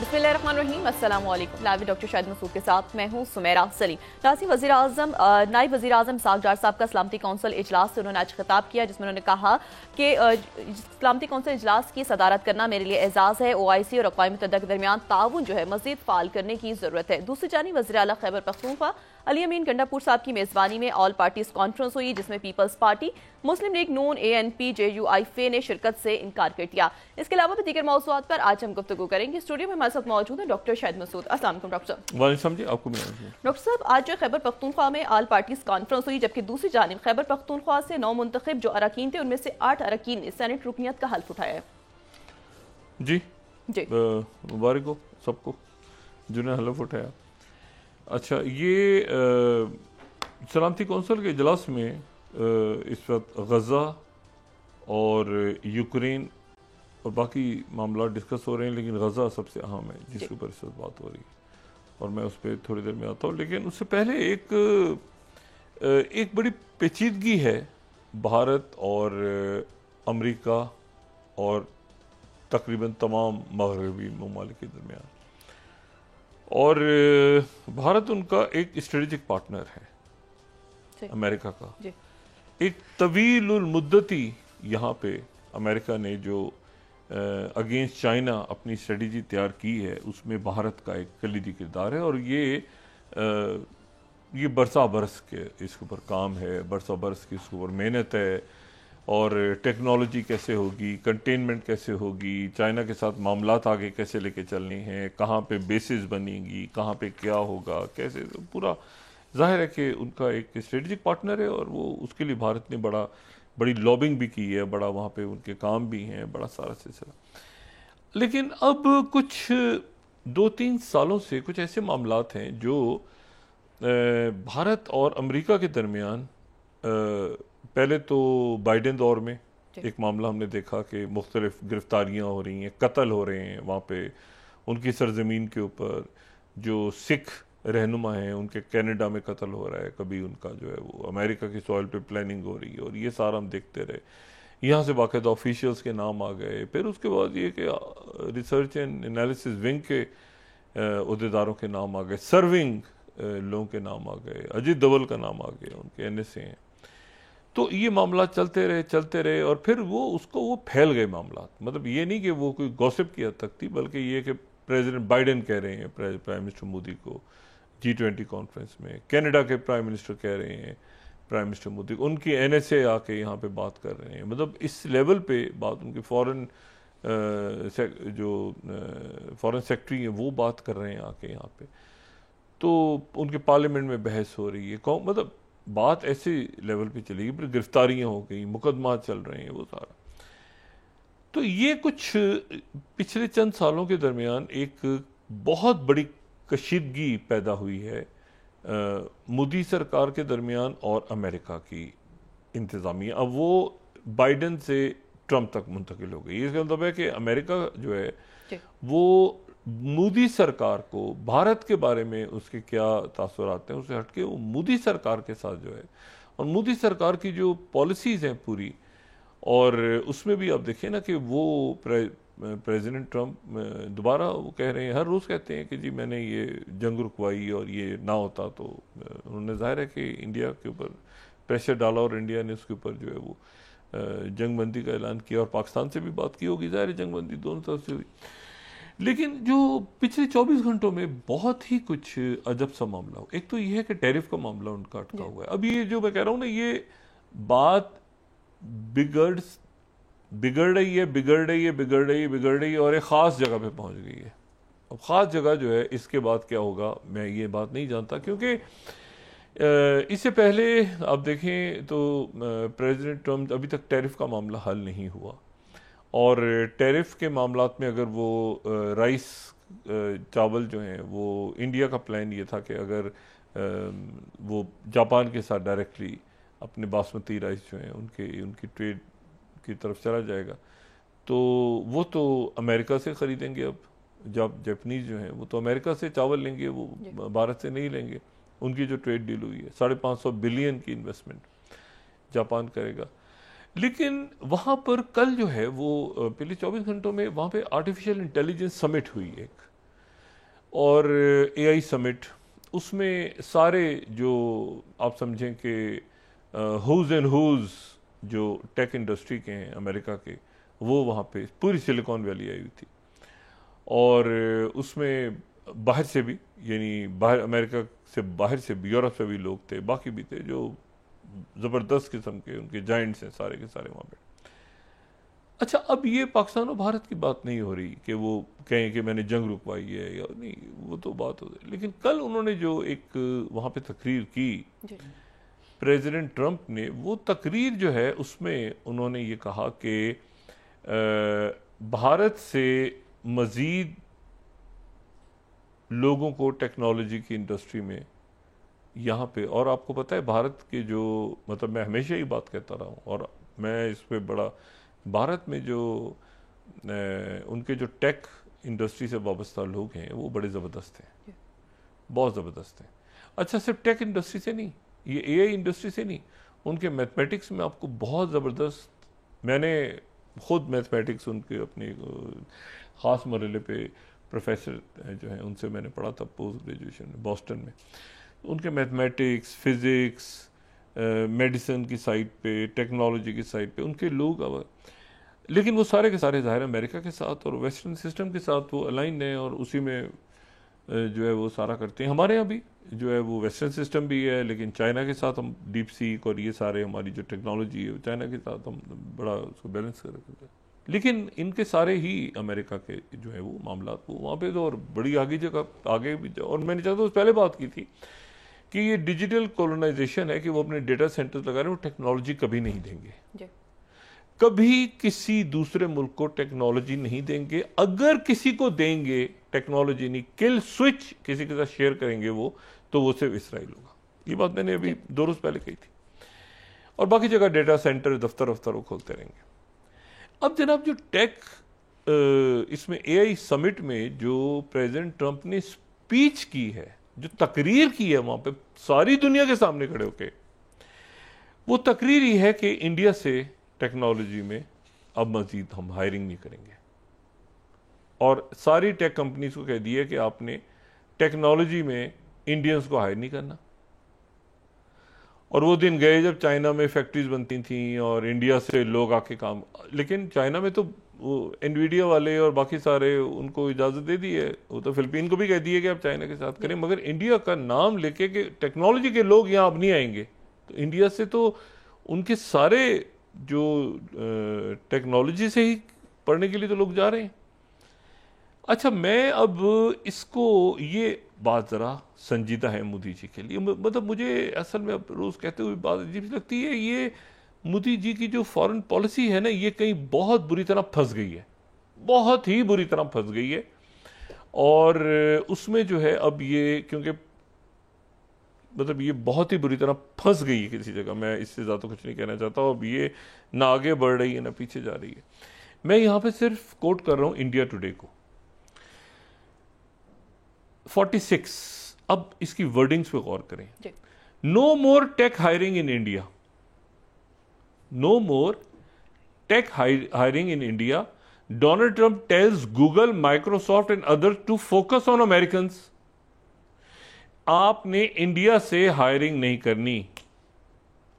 बिस्मिल्लाहिर्रहमानिर्रहीम, अस्सलाम वालेकुम। लाइव डॉक्टर शाहिद मसूद के साथ मैं हूं सुमेरा सलीम। नासिर नायब वज़ीर आज़म इसहाक़ डार साहब का सलामती कौंसिल इजलास से उन्होंने आज खिताब किया, जिसमें उन्होंने कहा कि सलामती कौंसिल इजलास की सदारत करना मेरे लिए एजाज़ है। OIC और अक़वाम मुत्तहिदा के दरमियान ताउन जो है मज़ीद फ़ाल करने की ज़रूरत है। दूसरी जानिब वज़ीर आला खैबर पख्तूनख्वा अली अमीन गंडापुर साहब की मेज़बानी में ऑल पार्टीज़ कॉन्फ्रेंस हुई, जिसमें पीपल्स पार्टी, मुस्लिम लीग नून, ANP, JUI ने शिरकत से इनकार कर दिया। इसके अलावा भी दीगर मौज़ूआत पर आज हम गुफ्तगू करेंगे। स्टूडियो में हमारे साथ मौजूद है डॉक्टर शाहिद मसूद। अस्सलाम वालेकुम डॉक्टर साहब। डॉक्टर साहब, आज जो खैबर पख्तूनख्वा में ऑल पार्टीज़ कॉन्फ्रेंस हुई, जबकि दूसरी जानिब खैबर पख्तूनख्वा से 9 मुंतखब जो अरकान थे, उनमें से 8 अरकान ने सेनेट रुकनियत का हल्फ उठाया है। जी मुबारक हो सबको जिन्हें हल्फ उठाया। अच्छा, ये सलामती कौंसिल के इजलास में इस वक्त गज़ा और यूक्रेन और बाकी मामला डिस्कस हो रहे हैं, लेकिन गज़ा सबसे अहम है जिसके ऊपर इस वक्त बात हो रही है और मैं उस पर थोड़ी देर में आता हूँ। लेकिन उससे पहले एक बड़ी पेचीदगी है भारत और अमेरिका और तकरीबन तमाम मगरबी ममालिक के दरमियान, और भारत उनका एक स्ट्रेटेजिक पार्टनर है अमेरिका का। एक तवीलुल मुद्दती यहाँ पे अमेरिका ने जो अगेंस्ट चाइना अपनी स्ट्रेटजी तैयार की है, उसमें भारत का एक कलीदी किरदार है। और ये बरसा बरस के इसके ऊपर काम है, बरसा बरस की इसके ऊपर मेहनत है, और टेक्नोलॉजी कैसे होगी, कंटेनमेंट कैसे होगी, चाइना के साथ मामलात आगे कैसे लेके चलने हैं, कहाँ पे बेसिस बनेंगी, कहाँ पे क्या होगा, कैसे, तो पूरा जाहिर है कि उनका एक स्ट्रेटजिक पार्टनर है। और वो उसके लिए भारत ने बड़ी लॉबिंग भी की है, बड़ा वहाँ पे उनके काम भी हैं, बड़ा सारा सिलसिला। लेकिन अब कुछ 2-3 सालों से कुछ ऐसे मामलात हैं जो भारत और अमेरिका के दरमियान, पहले तो बाइडेन दौर में एक मामला हमने देखा कि मुख्तलिफ गिरफ्तारियाँ हो रही हैं, कत्ल हो रहे हैं वहाँ पे उनकी सरजमीन के ऊपर। जो सिख रहनुमा हैं उनके कनाडा में कत्ल हो रहा है, कभी उनका जो है वो अमेरिका की सॉइल पे प्लानिंग हो रही है, और ये सारा हम देखते रहे। यहाँ से बाकायदा ऑफिशियल्स के नाम आ गए। फिर उसके बाद ये कि रिसर्च एंड एनालिसिस विंग के अहदेदारों के नाम आ गए, सर्विंग लोगों के नाम आ गए, अजीत डोवाल का नाम आ गया, उनके NSA हैं। तो ये मामला चलते रहे और फिर वो फैल गए मामला। मतलब ये नहीं कि वो कोई गॉसिप की हद तक थी, बल्कि ये कि प्रेसिडेंट बाइडेन कह रहे हैं प्राइम मिनिस्टर मोदी को G20 कॉन्फ्रेंस में, कनाडा के प्राइम मिनिस्टर कह रहे हैं प्राइम मिनिस्टर मोदी को, उनकी NSA आके यहाँ पे बात कर रहे हैं। मतलब इस लेवल पे बात, उनके फॉरेन सेक्रेटरी हैं वो बात कर रहे हैं आके यहाँ पे। तो उनके पार्लियामेंट में बहस हो रही है, मतलब बात ऐसे लेवल पे चलेगी, फिर गिरफ्तारियाँ हो गई, मुकदमा चल रहे हैं, वो सारा। तो ये कुछ पिछले चंद सालों के दरमियान एक बहुत बड़ी कशीदगी पैदा हुई है मोदी सरकार के दरमियान और अमेरिका की इंतज़ामिया। अब वो बाइडेन से ट्रंप तक मुंतकिल हो गई। इसका मतलब है कि अमेरिका जो है वो मोदी सरकार को, भारत के बारे में उसके क्या तासुरात हैं उससे हटके वो मोदी सरकार के साथ जो है, और मोदी सरकार की जो पॉलिसीज़ हैं पूरी, और उसमें भी आप देखिए ना कि वो प्रेसिडेंट ट्रंप दोबारा वो कह रहे हैं, हर रोज़ कहते हैं कि जी मैंने ये जंग रुकवाई और ये ना होता तो उन्होंने जाहिर है कि इंडिया के ऊपर प्रेशर डाला और इंडिया ने उसके ऊपर जो है वो जंग बंदी का ऐलान किया, और पाकिस्तान से भी बात की होगी, जाहिर है जंग बंदी दोनों तरफ से हुई। लेकिन जो पिछले 24 घंटों में बहुत ही कुछ अजब सा मामला हो, एक तो ये है कि टैरिफ का मामला उनका अटका हुआ है। अब ये जो मैं कह रहा हूँ ना, ये बात बिगड़ रही है और एक ख़ास जगह पे पहुंच गई है। अब ख़ास जगह जो है इसके बाद क्या होगा मैं ये बात नहीं जानता, क्योंकि इससे पहले आप देखें तो प्रेसिडेंट ट्रंप अभी तक टैरिफ का मामला हल नहीं हुआ, और टैरिफ के मामलात में अगर वो राइस चावल जो हैं वो, इंडिया का प्लान ये था कि अगर वो जापान के साथ डायरेक्टली अपने बासमती राइस जो हैं उनकी ट्रेड की तरफ चला जाएगा, तो वो तो अमेरिका से ख़रीदेंगे। अब जब जापानीज़ जो हैं वो तो अमेरिका से चावल लेंगे, वो भारत से नहीं लेंगे। उनकी जो ट्रेड डील हुई है 550 बिलियन की इन्वेस्टमेंट जापान करेगा। लेकिन वहाँ पर कल जो है वो पिछले 24 घंटों में वहाँ पे आर्टिफिशियल इंटेलिजेंस समिट हुई एक, और एआई समिट, उसमें सारे जो आप समझें कि हुज एंड हुज जो टेक इंडस्ट्री के हैं अमेरिका के, वो वहाँ पे पूरी सिलिकॉन वैली आई हुई थी। और उसमें बाहर से भी, यानी बाहर अमेरिका से बाहर से भी, यूरोप से भी लोग थे, बाकी भी थे जो ज़बरदस्त किस्म के उनके जाइंट्स हैं सारे के सारे वहाँ पे। अच्छा, अब ये पाकिस्तान और भारत की बात नहीं हो रही कि वो कहें कि मैंने जंग रुकवाई है या नहीं, वो तो बात हो रही। लेकिन कल उन्होंने जो एक वहाँ पे तकरीर की प्रेसिडेंट ट्रंप ने, वो तकरीर जो है उसमें उन्होंने ये कहा कि भारत से मज़ीद लोगों को टेक्नोलॉजी की इंडस्ट्री में यहाँ पे, और आपको पता है भारत के जो, मतलब मैं हमेशा ही बात कहता रहा हूँ और मैं इस पे बड़ा, भारत में जो उनके जो टेक इंडस्ट्री से वाबस्ता लोग हैं वो बड़े ज़बरदस्त हैं, बहुत ज़बरदस्त हैं। अच्छा, सिर्फ टेक इंडस्ट्री से नहीं, ये एआई इंडस्ट्री से नहीं, उनके मैथमेटिक्स में आपको बहुत ज़बरदस्त, मैंने खुद मैथमेटिक्स उनके अपने ख़ास मरहले पे प्रोफेसर जो हैं उनसे मैंने पढ़ा था पोस्ट ग्रेजुएशन में बॉस्टन में। उनके मैथमेटिक्स, फिज़िक्स, मेडिसिन की साइड पे, टेक्नोलॉजी की साइड पे उनके लोग, लेकिन वो सारे के सारे ज़ाहिर अमेरिका के साथ और वेस्टर्न सिस्टम के साथ वो अलाइन हैं और उसी में जो है वो सारा करते हैं। हमारे यहाँ भी जो है वो वेस्टर्न सिस्टम भी है, लेकिन चाइना के साथ हम डीप सीक और ये सारे हमारी जो टेक्नोलॉजी है चाइना के साथ हम बड़ा उसको बैलेंस कर रखते हैं। लेकिन इनके सारे ही अमेरिका के जो है वो मामला, वो वहाँ पे तो और बड़ी आगे जगह आगे भी, और मैंने चाहता पहले बात की थी कि ये डिजिटल कॉलोनाइजेशन है कि वो अपने डेटा सेंटर्स लगा रहे हैं, वो टेक्नोलॉजी कभी नहीं देंगे, कभी किसी दूसरे मुल्क को टेक्नोलॉजी नहीं देंगे। अगर किसी को देंगे टेक्नोलॉजी, नहीं किल स्विच किसी के साथ शेयर करेंगे तो वो सिर्फ इसराइल होगा। ये बात मैंने अभी 2 रोज पहले कही थी। और बाकी जगह डेटा सेंटर, दफ्तर वो खोलते रहेंगे। अब जनाब, जो टेक इसमें एआई समिट में जो प्रेसिडेंट ट्रंप ने स्पीच की है, जो तकरीर की है वहां पे सारी दुनिया के सामने खड़े होके, वो तकरीर ही है कि इंडिया से टेक्नोलॉजी में अब मजीद हम हायरिंग नहीं करेंगे, और सारी टेक कंपनीज को कह दिया कि आपने टेक्नोलॉजी में इंडियंस को हायर नहीं करना। और वो दिन गए जब चाइना में फैक्ट्रीज बनती थी और इंडिया से लोग आके काम, लेकिन चाइना में तो वो एनवीडिया वाले और बाकी सारे उनको इजाज़त दे दी है, वो तो फिलिपीन को भी कह दिए कि आप चाइना के साथ करें, मगर इंडिया का नाम लेके कि टेक्नोलॉजी के लोग यहाँ अब नहीं आएंगे। तो इंडिया से तो उनके सारे जो टेक्नोलॉजी से ही पढ़ने के लिए तो लोग जा रहे हैं। अच्छा, मैं अब इसको, ये बात ज़रा संजीदा है मोदी जी के लिए, मतलब मुझे असल में अब रोज़ कहते हुए बात अजीब लगती है, ये मोदी जी की जो फॉरेन पॉलिसी है ना, ये कहीं बहुत बुरी तरह फंस गई है, बहुत ही बुरी तरह फंस गई है। और उसमें जो है अब ये, क्योंकि मतलब ये बहुत ही बुरी तरह फंस गई है किसी जगह, मैं इससे ज़्यादा कुछ नहीं कहना चाहता। अब ये ना आगे बढ़ रही है ना पीछे जा रही है। मैं यहाँ पे सिर्फ कोट कर रहा हूँ इंडिया टुडे को, 46, अब इसकी वर्डिंग्स पे गौर करें। No more tech hiring in India, no more tech hiring in India, Donald Trump tells Google, Microsoft and other to focus on American. आपने इंडिया से हायरिंग नहीं करनी,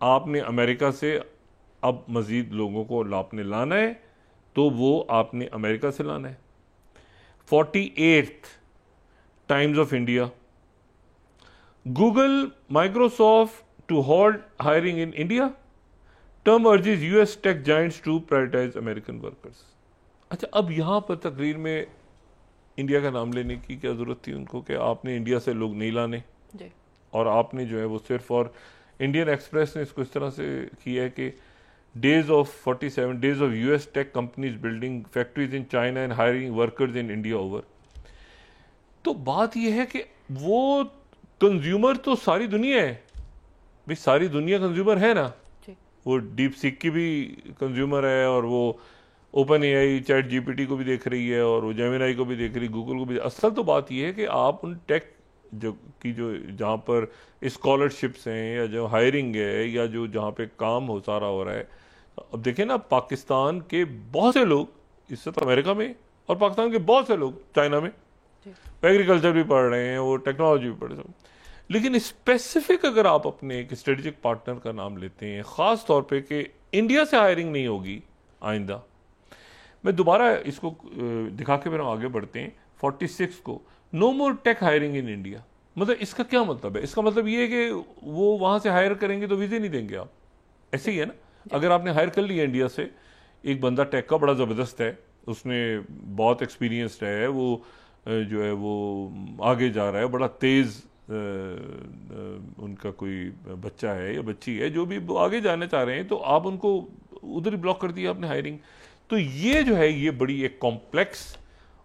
आपने अमेरिका से अब मजीद लोगों को आपने लाना है, तो वो आपने अमेरिका से लाना है। 48th Times of India, Google, Microsoft to hold hiring in India, Trump urges US tech giants to prioritise American workers. अच्छा, अब यहां पर तकरीर में इंडिया का नाम लेने की क्या जरूरत थी उनको, कि आपने इंडिया से लोग नहीं लाने जी। और आपने जो है वो सिर्फ, और इंडियन एक्सप्रेस ने इसको इस तरह से किया है कि days of 47 days of US tech companies building factories in China and hiring workers in India over. तो बात यह है कि वो कंज्यूमर तो सारी दुनिया है भाई, सारी दुनिया कंज्यूमर है ना, वो डीप सीक की भी कंज्यूमर है, और वो ओपन एआई चैट जीपीटी को भी देख रही है, और वो जेमिनाई को भी देख रही, गूगल को भी। असल तो बात यह है कि आप उन टेक जो जहाँ पर स्कॉलरशिप्स हैं या जो हायरिंग है या जो जहाँ पे काम हो सारा हो रहा है, अब देखें ना, पाकिस्तान के बहुत से लोग इस वक्त अमेरिका में और पाकिस्तान के बहुत से लोग चाइना में, एग्रीकल्चर भी पढ़ रहे हैं, वो टेक्नोलॉजी भी पढ़ रहे हैं। लेकिन स्पेसिफिक अगर आप अपने एक स्ट्रेटेजिक पार्टनर का नाम लेते हैं, ख़ास तौर पे कि इंडिया से हायरिंग नहीं होगी आइंदा, मैं दोबारा इसको दिखा के फिर हम आगे बढ़ते हैं 46 को, no more tech hiring in India. मतलब इसका क्या मतलब है? इसका मतलब ये है कि वो वहाँ से हायर करेंगे तो वीज़े नहीं देंगे आप, ऐसे ही है ना। अगर आपने हायर कर लिया इंडिया से, एक बंदा टेक का बड़ा ज़बरदस्त है, उसने बहुत एक्सपीरियंसड है, वो जो है वो आगे जा रहा है, बड़ा तेज़ उनका कोई बच्चा है या बच्ची है जो भी वो आगे जाना चाह रहे हैं, तो आप उनको उधर ही ब्लॉक कर दिया आपने हायरिंग। तो ये जो है ये बड़ी एक कॉम्प्लेक्स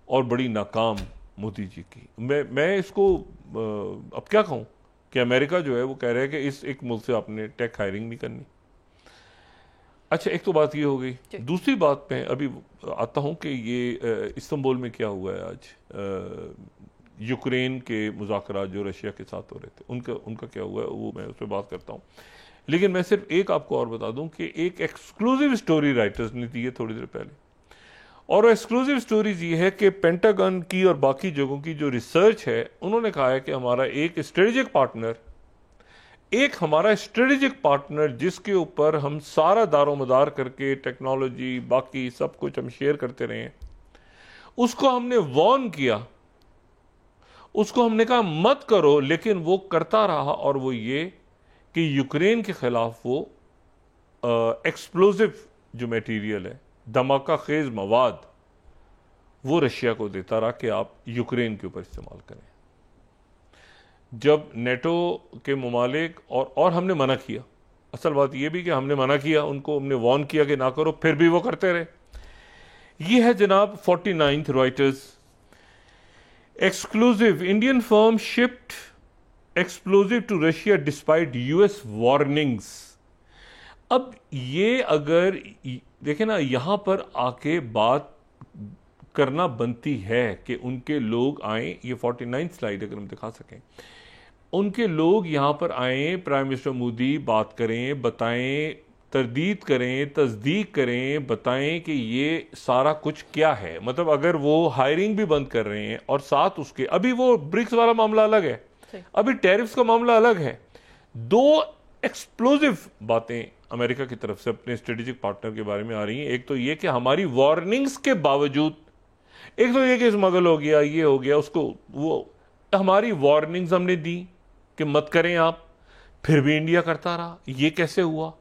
और बड़ी नाकाम मोदी जी की। मैं इसको अब क्या कहूँ कि अमेरिका जो है वो कह रहा है कि इस एक मुल्क से आपने टेक हायरिंग नहीं करनी। अच्छा, एक तो बात ये हो गई। दूसरी बात पे अभी आता हूँ कि ये इस्तांबुल में क्या हुआ है आज, यूक्रेन के मुज़ाकरात जो रशिया के साथ हो रहे थे, उनका क्या हुआ है वो मैं उस पर बात करता हूँ। लेकिन मैं सिर्फ एक आपको और बता दूं कि एक एक्सक्लूसिव स्टोरी राइटर्स ने दी है थोड़ी देर पहले, और वो एक्सक्लूसिव स्टोरीज ये है कि पेंटागन की और बाकी जगहों की जो रिसर्च है, उन्होंने कहा है कि हमारा एक स्ट्रेटेजिक पार्टनर जिसके ऊपर हम सारा दारोमदार करके टेक्नोलॉजी बाकी सब कुछ हम शेयर करते रहे हैं, उसको हमने वॉर्न किया, उसको हमने कहा मत करो, लेकिन वो करता रहा। और वो ये कि यूक्रेन के खिलाफ वो एक्सप्लोजिव जो मटेरियल है, धमाका खेज मवाद, वो रशिया को देता रहा कि आप यूक्रेन के ऊपर इस्तेमाल करें। जब नेटो के ममालिक और हमने मना किया, असल बात यह भी कि हमने मना किया, उनको हमने वार्न किया कि ना करो, फिर भी वो करते रहे। ये है जनाब 49th Reuters exclusive, Indian firm shipped explosive to Russia despite US warnings. अब ये अगर देखें ना, यहां पर आके बात करना बनती है कि उनके लोग आए, ये 49th स्लाइड अगर हम दिखा सकें, उनके लोग यहां पर आए, प्राइम मिनिस्टर मोदी बात करें, बताएं, तरदीद करें, तस्दीक करें, बताएं कि ये सारा कुछ क्या है। मतलब अगर वो हायरिंग भी बंद कर रहे हैं और साथ उसके, अभी वो ब्रिक्स वाला मामला अलग है, अभी टैरिफ्स का मामला अलग है। दो एक्सप्लोजिव बातें अमेरिका की तरफ से अपने स्ट्रेटेजिक पार्टनर के बारे में आ रही हैं। एक तो ये कि हमारी वार्निंग्स के बावजूद, एक तो ये कि स्मगल हो गया, ये हो गया, उसको वो हमारी वार्निंग्स हमने दी कि मत करें आप, फिर भी इंडिया करता रहा। ये कैसे हुआ?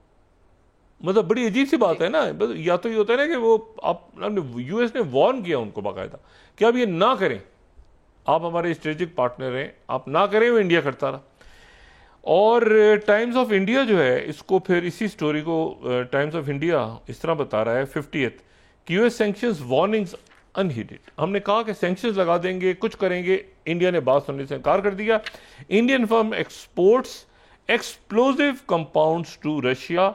मतलब बड़ी अजीब सी बात है ना। या तो ये होता है ना कि वो आपने यूएस ने वार्न किया उनको बाकायदा कि आप ये ना करें, आप हमारे स्ट्रेटेजिक पार्टनर हैं, आप ना करें, वो इंडिया करता रहा। और टाइम्स ऑफ इंडिया जो है, इसको फिर इसी स्टोरी को टाइम्स ऑफ इंडिया इस तरह बता रहा है 50th कि यूएस सैंक्शंस वार्निंग्स अनहीडेड। हमने कहा कि सैंक्शंस लगा देंगे, कुछ करेंगे, इंडिया ने बात सुनने से इनकार कर दिया। Indian firm exports explosive compounds to Russia,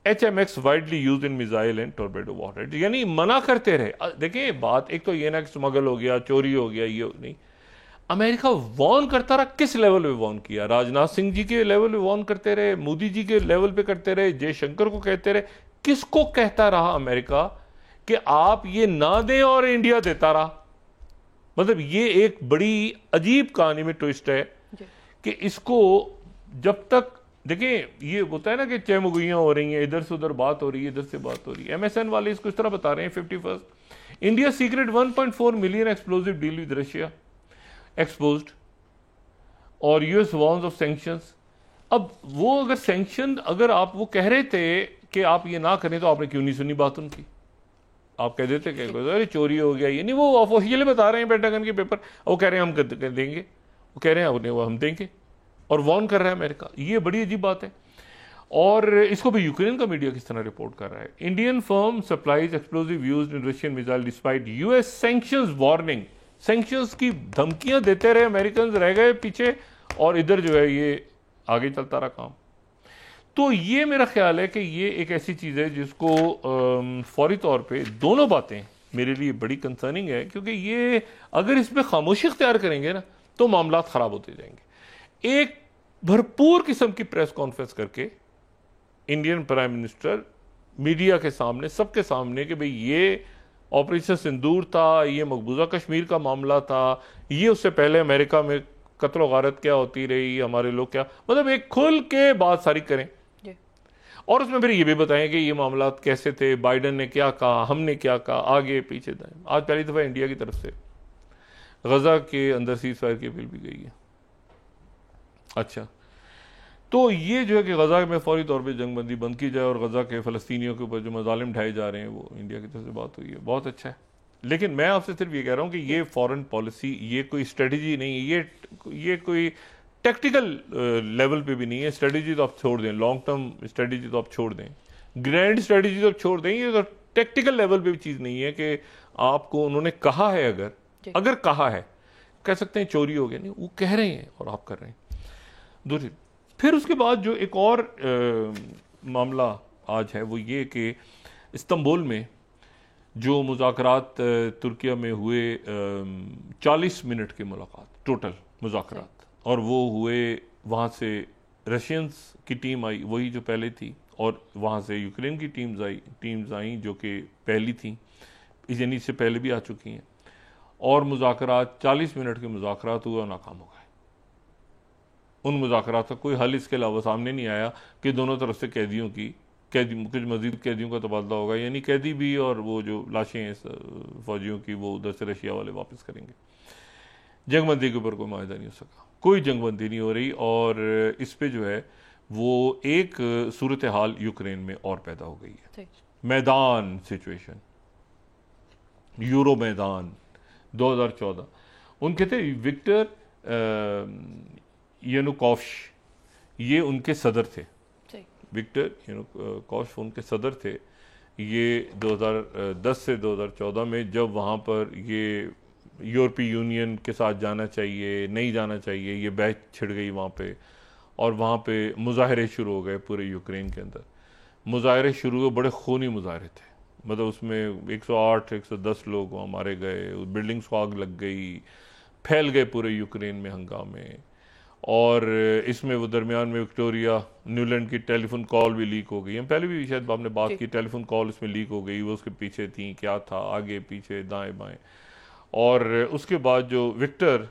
HMX widely use in missile and torpedo warhead. यानी मना करते रहे। देखिए बात एक तो ये ना कि स्मगल हो गया, चोरी हो गया, ये नहीं, अमेरिका वॉर्न करता रहा। किस लेवल पे वॉर्न किया? राजनाथ सिंह जी के लेवल पे वॉर्न करते रहे, मोदी जी के लेवल पे करते रहे, जयशंकर को कहते रहे। किसको कहता रहा अमेरिका कि आप ये ना दें और इंडिया देता रहा? मतलब ये एक बड़ी अजीब कहानी में ट्विस्ट है कि इसको जब तक देखिए, ये होता है ना कि चहमुगैयां हो रही हैं, इधर से उधर बात हो रही है, इधर से बात हो रही है। MSN वाले इसको इस तरह बता रहे हैं 51st India secret 1.4 million explosive deal with Russia exposed और यूएस वॉर्न्स ऑफ सैंक्शंस। अब वो अगर सैंक्शन, अगर आप वो कह रहे थे कि आप ये ना करें, तो आपने क्यों नहीं सुनी बात उनकी? आप कह देते कि अरे चोरी हो गया, ये नहीं। वो ऑफिशियली बता रहे हैं पेंटागन के पेपर, वो कह रहे हैं हम देंगे, वो कह रहे हैं वो हम देंगे, और वॉर्न कर रहा है अमेरिका। ये बड़ी अजीब बात है। और इसको भी यूक्रेन का मीडिया किस तरह रिपोर्ट कर रहा है। Indian firm supplies explosive used in Russian missile despite US sanctions warning. Sanctions की धमकियां देते रहे अमेरिकन, रह गए पीछे, और इधर जो है ये आगे चलता रहा काम। तो ये मेरा ख्याल है कि ये एक ऐसी चीज़ है जिसको फौरी तौर पे दोनों बातें मेरे लिए बड़ी कंसर्निंग है, क्योंकि ये अगर इसमें खामोशी इख्तियार करेंगे ना तो मामला ख़राब होते जाएंगे। एक भरपूर किस्म की प्रेस कॉन्फ्रेंस करके इंडियन प्राइम मिनिस्टर मीडिया के सामने, सबके सामने, कि भाई ये ऑपरेशन सिंदूर था, ये मकबूजा कश्मीर का मामला था, ये उससे पहले अमेरिका में कत्ल व गारत क्या होती रही, हमारे लोग क्या, मतलब एक खुल के बात सारी करें और उसमें फिर ये भी बताएं कि ये मामला कैसे थे, बाइडन ने क्या कहा, हमने क्या कहा, आगे पीछे दाएं। आज पहली दफ़ा इंडिया की तरफ से गजा के अंदर सीज फायर की अपील भी गई है। अच्छा, तो ये जो है कि गजा में फौरी तौर पे जंगबंदी बंद की जाए और गजा के फ़लस्तीनियों के ऊपर जो मजालिम ढाए जा रहे हैं वो इंडिया की तरफ से बात हुई है, बहुत अच्छा है। लेकिन मैं आपसे सिर्फ ये कह रहा हूँ कि ये फॉरेन पॉलिसी, ये कोई स्ट्रेटजी नहीं है, ये कोई टेक्टिकल लेवल पे भी नहीं है। स्ट्रेटजी तो आप छोड़ दें, लॉन्ग टर्म स्ट्रेटजी तो आप छोड़ दें, ग्रैंड स्ट्रेटजी तो आप छोड़ दें, ये तो टेक्टिकल लेवल पे भी चीज़ नहीं है कि आपको उन्होंने कहा है, अगर कहा है, कह सकते हैं चोरी हो गया, नहीं, वो कह रहे हैं और आप कर रहे हैं। दूसरी, फिर उसके बाद जो एक और मामला आज है वो ये कि इस्तांबुल में जो मुज़ाकरात तुर्किया में हुए 40 मिनट की मुलाकात, टोटल मुज़ाकरात, और वो हुए, वहाँ से रशियंस की टीम आई, वही जो पहले थी, और वहाँ से यूक्रेन की टीम्स आई जो कि पहली थी, यानी इससे पहले भी आ चुकी हैं, और मुज़ाकरात 40 मिनट के मुज़ाकरात हुए और नाकाम हो गए। उन मुज़ाकरात का कोई हल इसके अलावा सामने नहीं आया कि दोनों तरफ से कुछ मजीद कैदियों का तबादला होगा, यानी कैदी भी और वो जो लाशें हैं फौजियों की वो उधर से रशिया वाले वापस करेंगे। जंगबंदी के ऊपर कोई माहिदा नहीं हो सका, कोई जंगबंदी नहीं हो रही, और इस पे जो है वो एक सूरत हाल यूक्रेन में और पैदा हो गई है। मैदान सिचुएशन, यूरो मैदान 2014, उनके थे विक्टर यानुकोविच, ये उनके सदर थे, विक्टर यानुकोविच उनके सदर थे। ये 2010 से 2014 में जब वहाँ पर ये यूरोपीय यूनियन के साथ जाना चाहिए, नहीं जाना चाहिए, ये बहस छिड़ गई वहाँ पे, और वहाँ पे मुजाहरे शुरू हो गए पूरे यूक्रेन के अंदर। मुजाहरे शुरू हुए, बड़े खूनी मुजाहरे थे, मतलब उसमें 108-110 लोग वहाँ मारे गए, बिल्डिंग्स को आग लग गई, फैल गए पूरे यूक्रेन में हंगामे। और इसमें वो दरमियान में विक्टोरिया न्यूलैंड की टेलीफोन कॉल भी लीक हो गई, हम पहले भी शायद आपने बात की, टेलीफोन कॉल इसमें लीक हो गई, वो उसके पीछे थी, क्या था, आगे पीछे दाएं बाएं। और उसके बाद जो विक्टर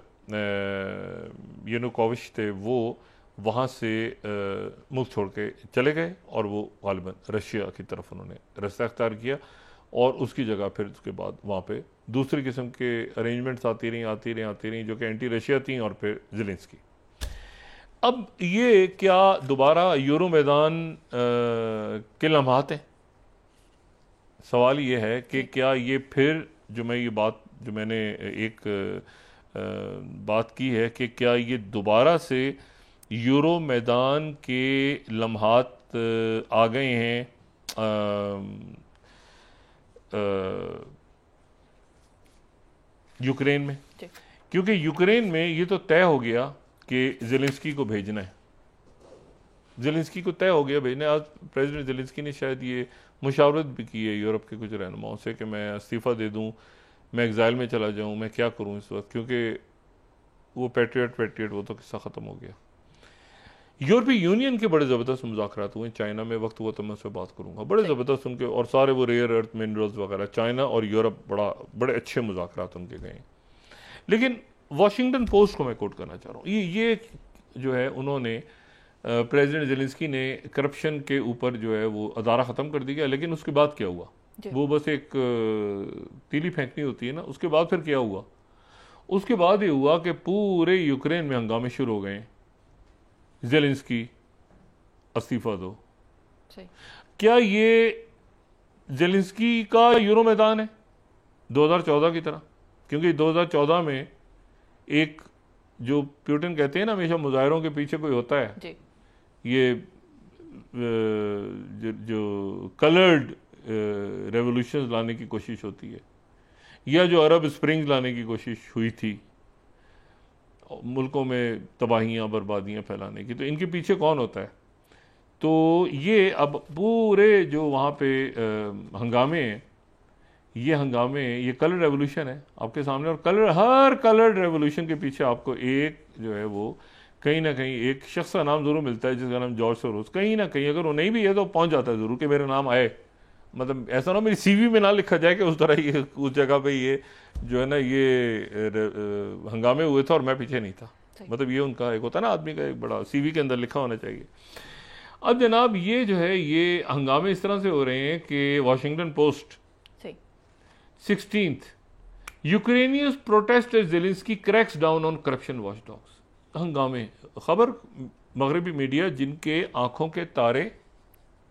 यानुकोविच थे वो वहाँ से मुल्क छोड़ के चले गए, और वो गालिबन रशिया की तरफ उन्होंने रास्ता अख्तियार किया, और उसकी जगह फिर उसके बाद वहाँ पे दूसरी किस्म के अरेंजमेंट्स आती रही जो कि एंटी रशिया थी, और फिर ज़ेलेंस्की। अब ये क्या दोबारा यूरो मैदान के लम्हात हैं? सवाल ये है कि क्या ये फिर जो मैंने एक बात की है कि क्या ये दोबारा से यूरो मैदान के लम्हात आ गए हैं यूक्रेन में? क्योंकि यूक्रेन में ये तो तय हो गया कि ज़ेलेंस्की को भेजना है, ज़ेलेंस्की को तय हो गया भेजना। आज प्रेसिडेंट ज़ेलेंस्की ने शायद ये मुशावरत भी की है यूरोप के कुछ रहनुमाओं से कि मैं इस्तीफ़ा दे दूं, मैं एग्जाइल में चला जाऊं, मैं क्या करूं इस वक्त, क्योंकि वो पैट्रियट वो तो किस्सा ख़त्म हो गया। यूरोपीय यूनियन के बड़े ज़बरदस्त मुज़ाकरात हुए चाइना में, वक्त हुआ तो मैं उस पर बात करूँगा, बड़े ज़बरदस्त उनके, और सारे वो रेयर अर्थ मिनरल्स वगैरह, चाइना और यूरोप बड़े अच्छे मुज़ाकरात उनके गए। लेकिन वाशिंगटन पोस्ट को मैं कोट करना चाह रहा हूँ, ये जो है उन्होंने प्रेसिडेंट ज़ेलेंस्की ने करप्शन के ऊपर जो है वो अदारा ख़त्म कर दिया, लेकिन उसके बाद क्या हुआ, वो बस एक तीली फेंकनी होती है ना, उसके बाद फिर क्या हुआ? उसके बाद ये हुआ कि पूरे यूक्रेन में हंगामे शुरू हो गए, ज़ेलेंस्की इस्तीफा दो। क्या ये ज़ेलेंस्की का यूरो मैदान है 2014 की तरह? क्योंकि 2014 में एक जो पुतिन कहते हैं ना हमेशा मुजाहिरों के पीछे कोई होता है जी। ये जो कलर्ड रेवोल्यूशन लाने की कोशिश होती है, या जो अरब स्प्रिंग लाने की कोशिश हुई थी मुल्कों में तबाहियाँ बर्बादियाँ फैलाने की, तो इनके पीछे कौन होता है? तो ये अब पूरे जो वहाँ पे हंगामे हैं, ये कलर रेवोल्यूशन है आपके सामने, और हर कलर रेवोल्यूशन के पीछे आपको एक जो है वो कहीं ना कहीं एक शख्स का नाम ज़रूर मिलता है जिसका नाम जॉर्ज सोरोस। कहीं ना कहीं अगर वो नहीं भी है तो पहुँच जाता है ज़रूर कि मेरा नाम आए, मतलब ऐसा ना मेरी सीवी में ना लिखा जाए कि उस तरह ये उस जगह पे ये जो है ना ये हंगामे हुए थे और मैं पीछे नहीं था। मतलब ये उनका एक होता है ना आदमी का एक बड़ा सीवी के अंदर लिखा होना चाहिए। अब जनाब ये जो है ये हंगामे इस तरह से हो रहे हैं कि Washington Post 16th Ukrainians protest as Zelensky cracks down on corruption watchdogs. हंगामे, खबर मगरबी मीडिया जिनके आंखों के तारे,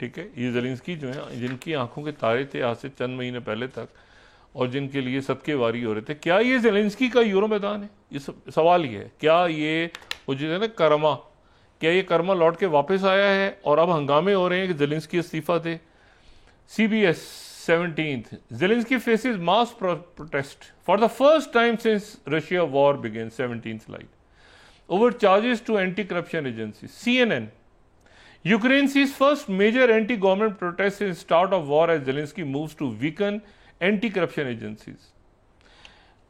ठीक है, ये ज़ेलेंस्की जो है जिनकी आंखों के तारे थे आज से चंद महीने पहले तक और जिनके लिए सदके वारी हो रहे थे, क्या ये ज़ेलेंस्की का यूरो मैदान है? ये सवाल ये है, क्या ये वो जो है ना कर्मा, क्या ये कर्मा लौट के वापस आया है और अब हंगामे हो रहे हैं कि ज़ेलेंस्की इस्तीफा दे? CBS 17th Zelensky faces mass protest for the first time since Russia war began, 17th light, over charges to anti-corruption agencies. CNN Ukraine sees first major anti-government protests since start of war as Zelensky moves to weaken anti-corruption agencies.